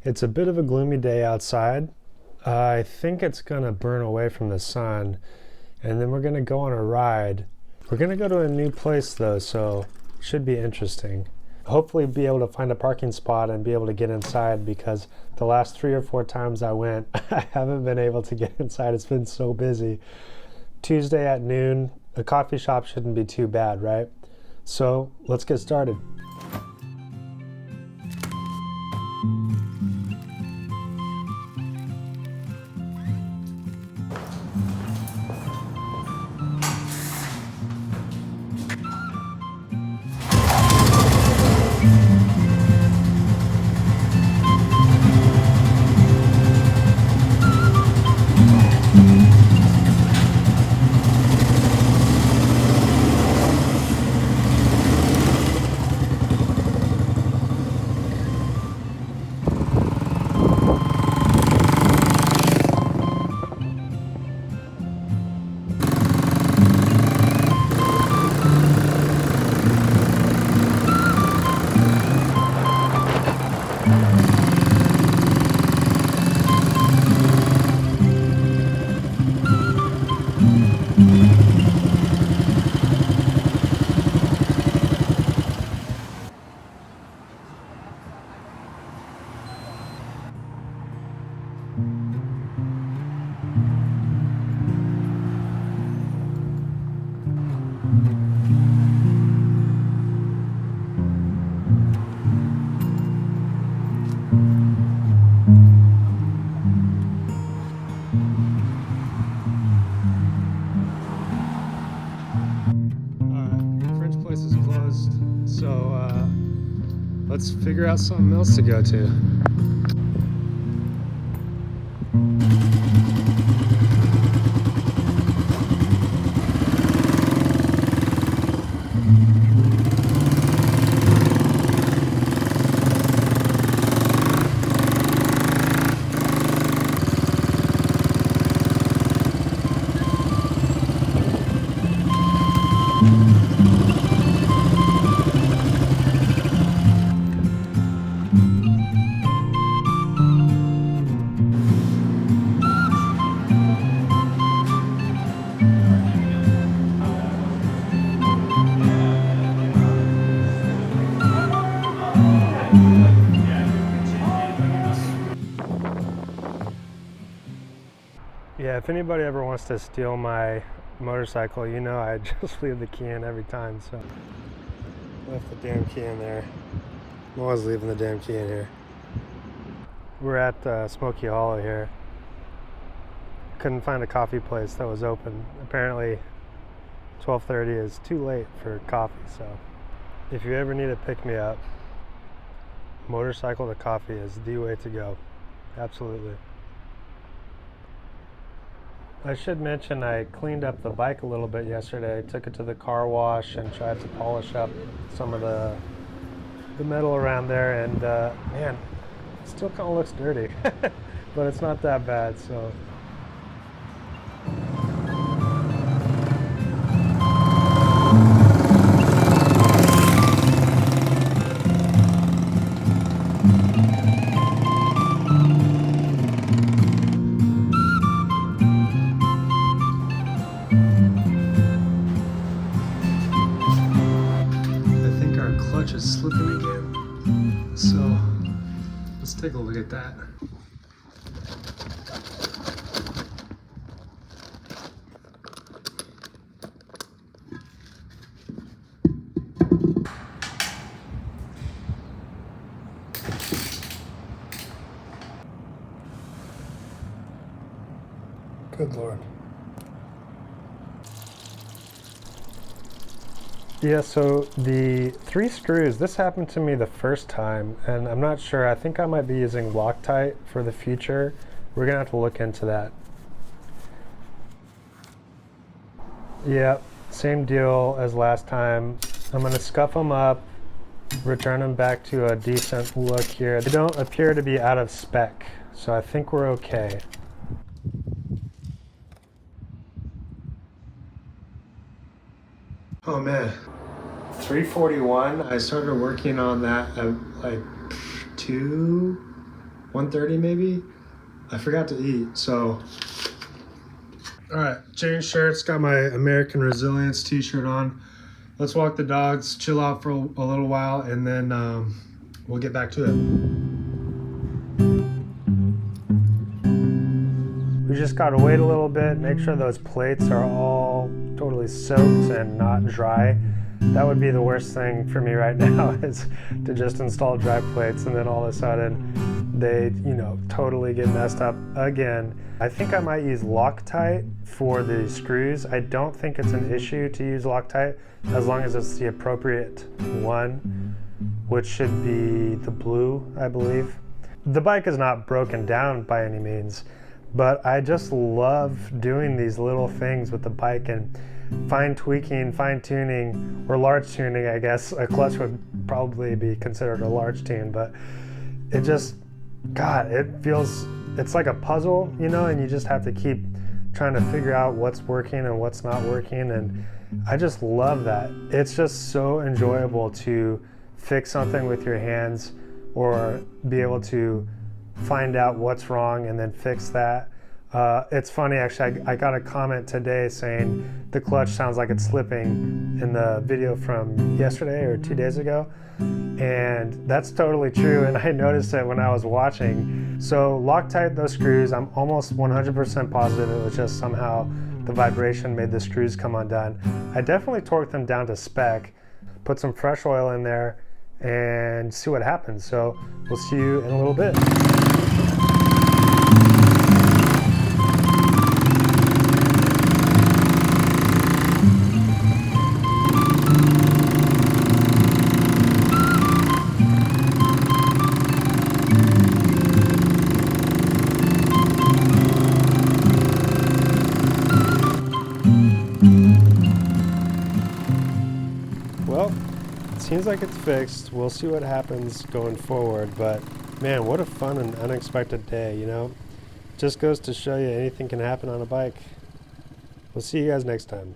It's a bit of a gloomy day outside. I think it's gonna burn away from the sun, and then we're gonna go on a ride. We're gonna go to a new place though, so it should be interesting. Hopefully be able to find a parking spot and be able to get inside, because the last 3 or 4 times I went, I haven't been able to get inside. It's been so busy. Tuesday at noon, a coffee shop shouldn't be too bad, right? So let's get started. French place is closed, so let's figure out something else to go to. Yeah, if anybody ever wants to steal my motorcycle, you know I just leave the key in every time, so. Left the damn key in there. I'm always leaving the damn key in here. We're at Smoky Hollow here. Couldn't find a coffee place that was open. Apparently 12:30 is too late for coffee, so if you ever need a pick-me-up, motorcycle to coffee is the way to go. Absolutely. I should mention I cleaned up the bike a little bit yesterday. Took it to the car wash and tried to polish up some of the metal around there, and man, it still kind of looks dirty, but it's not that bad, so. Clutch is slipping again, so let's take a look at that. Good Lord. Yeah, so the 3 screws, this happened to me the first time, and I'm not sure. I think I might be using Loctite for the future. We're gonna have to look into that. Yeah, same deal as last time. I'm gonna scuff them up, return them back to a decent look here. They don't appear to be out of spec, so I think we're okay. Oh man, 341. I started working on that at like 2 1:30 maybe. I forgot to eat, so. All right, change shirts, got my American Resilience t-shirt on. Let's walk the dogs, chill out for a little while, and then we'll get back to it. We just gotta wait a little bit, make sure those plates are all totally soaked and not dry. That would be the worst thing for me right now, is to just install dry plates and then all of a sudden they, totally get messed up again. I think I might use Loctite for the screws. I don't think it's an issue to use Loctite as long as it's the appropriate one, which should be the blue, I believe. The bike is not broken down by any means, but I just love doing these little things with the bike and fine tuning, or large tuning, I guess. A clutch would probably be considered a large tune, but it just, God, it's like a puzzle, and you just have to keep trying to figure out what's working and what's not working, and I just love that. It's just so enjoyable to fix something with your hands or be able to find out what's wrong and then fix that. It's funny, actually, I got a comment today saying the clutch sounds like it's slipping in the video from yesterday or 2 days ago, and that's totally true, and I noticed it when I was watching. So Loctite those screws. I'm almost 100% positive it was just somehow the vibration made the screws come undone. I definitely torqued them down to spec, put some fresh oil in there, and see what happens. So we'll see you in a little bit. Well, it seems like it's fixed. We'll see what happens going forward, but man, what a fun and unexpected day, Just goes to show you anything can happen on a bike. We'll see you guys next time.